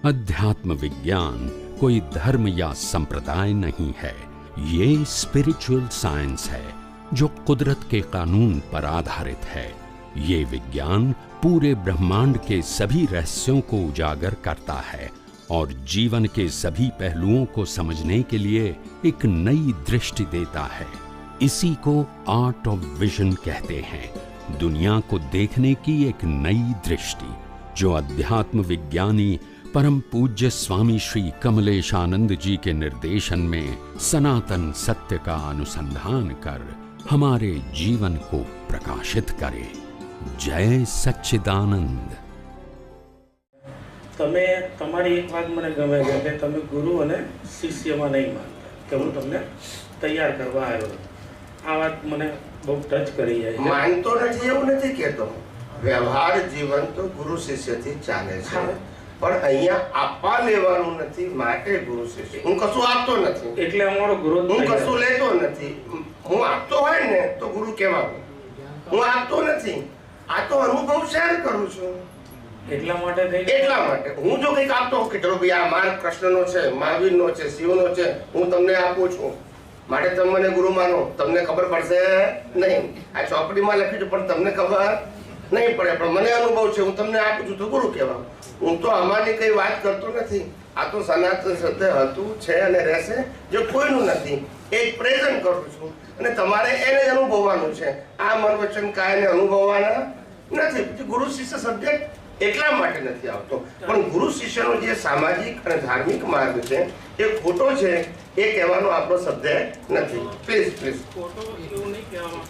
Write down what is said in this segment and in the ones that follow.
अध्यात्म विज्ञान कोई धर्म या संप्रदाय नहीं है, ये स्पिरिचुअल साइंस है जो कुदरत के कानून पर आधारित है। ये विज्ञान पूरे ब्रह्मांड के सभी रहस्यों को उजागर करता है और जीवन के सभी पहलुओं को समझने के लिए एक नई दृष्टि देता है। इसी को आर्ट ऑफ विजन कहते हैं, दुनिया को देखने की एक नई दृष्टि, जो अध्यात्म विज्ञानी परम पूज्य स्वामी श्री कमलेशानंद जी के निर्देशन में सनातन सत्य का अनुसंधान कर हमारे जीवन को प्रकाशित करे। जय सच्चिदानंद। તમે તમારી એક વાત મને ગમે છે કે તમે ગુરુ અને શિષ્યમાં નહીં માનતા, કે હું તમને તૈયાર કરવા આવ્યો। આ વાત મને બહુ ટચ કરી જાય છે। માનતો નથી એવું નથી કહેતો, વ્યવહાર જીવન તો ગુરુ શિષ્યથી ચાલે છે, પણ અહીંયા આપવા લેવાનું નથી, માટે ગુરુ શિષ્ય। હું કશું આપતો નથી એટલે અમારો ગુરુ, હું કશું લેતો નથી। હું આપતો હોય ને તો ગુરુ કહેવાનું, હું આપતો નથી, આ તો અનુભવ શેર કરું છું। એટલા માટે હું જો કંઈક આપતો કે ચલો ભાઈ આ માર્ગ કૃષ્ણનો છે, મહાવીરનો છે, શિવનો છે, હું તમને આપું છું, માટે તમે મને ગુરુ માનો, તમને ખબર પડશે નહીં। આ ચોપડીમાં લખ્યું છે પણ તમને ખબર નહીં પડે, પણ મને અનુભવ છે, હું તમને આપું છું તો ગુરુ કહેવાય। હું તો આમાંની કઈ વાત કરતો નથી, આ તો સનાતન સત્ય હતું, છે અને રહેશે, જે કોઈનું નથી, એ જ પ્રેઝન્ટ કરું છું અને તમારે એને જ અનુભવવાનું છે। આ મન વચન કાયને અનુભવવાના નથી। ગુરુ શિષ્ય સબ્જેક્ટ એટલા માટે નથી આવતો, પણ ગુરુ શિષ્યનો જે સામાજિક અને ધાર્મિક માર્ગ છે એ ખોટો છે એ કહેવાનો આપણો સબ્જેક્ટ નથી। પ્લીઝ પ્લીઝ ખોટો એવું નહીં કહેવામાં।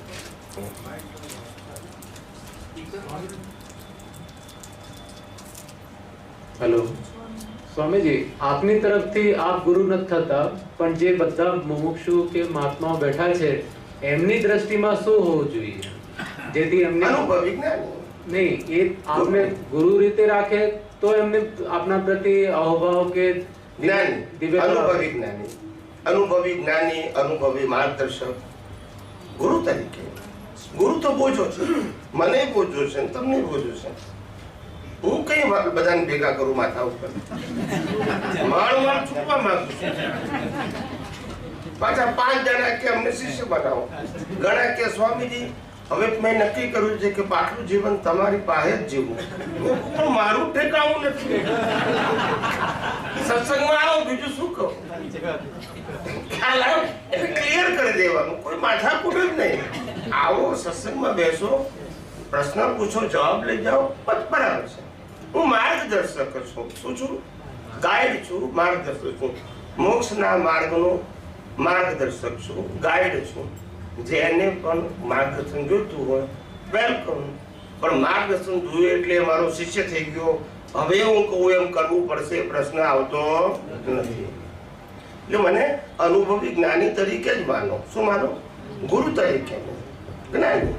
हेलो स्वामी जी, आपनी तरफથી આપ ગુરુ નથી થતા, પણ જે બધા મુમુક્ષુ કે મહાત્માઓ બેઠા છે એમની દ્રષ્ટિમાં શું હોવું જોઈએ જેથી એમને અનુભવી જ્ઞાની नहीं, ये आपने गुरु रीते राखे तो हमने अपना प्रति अहोभाव के ज्ञानी, अनुभवी ज्ञानी, अनुभवी मार्गदर्शक गुरु तरीके। गुरु तो बोझो छे, मने बोझो छे, तमने बोझो छे। હું કઈ બધાને ભેગા કરું માથા ઉપર, માળ છૂપવા માંગુ છું। પાછા 5 જણા કે અમને શિષ્ય બનાવો, ઘણા કે સ્વામીજી હવે મેં નક્કી કર્યું છે કે પાછલું જીવન તમારી પાસે જ જીવવું, પણ મારું ઠેકાવું નથી। સત્સંગમાં આવો, બીજું શું કહું, ખ્યાલ આવો એટલે ક્લિયર કરી દેવાનું, કોઈ માથાકૂટ જ નહીં। આવો સત્સંગમાં બેસો, પ્રશ્ન પૂછો, જવાબ લઈ જાઓ, બરાબર છે। હું માર્ગદર્શક છું, શું છું? ગાઈડ છું, માર્ગદર્શક છું, મોક્ષના માર્ગનો માર્ગદર્શક છું, ગાઈડ છું। જેને પણ માર્ગદર્શન જોઈતું હોય વેલકમ, પણ માર્ગદર્શન જોઈએ એટલે મારો શિષ્ય થઈ ગયો, હવે હું કહું એમ કરવું પડશે, પ્રશ્ન આવતો નથી। એટલે મને અનુભવી જ્ઞાની તરીકે જ માનો। શું માનો? ગુરુ તરીકે જ્ઞાની।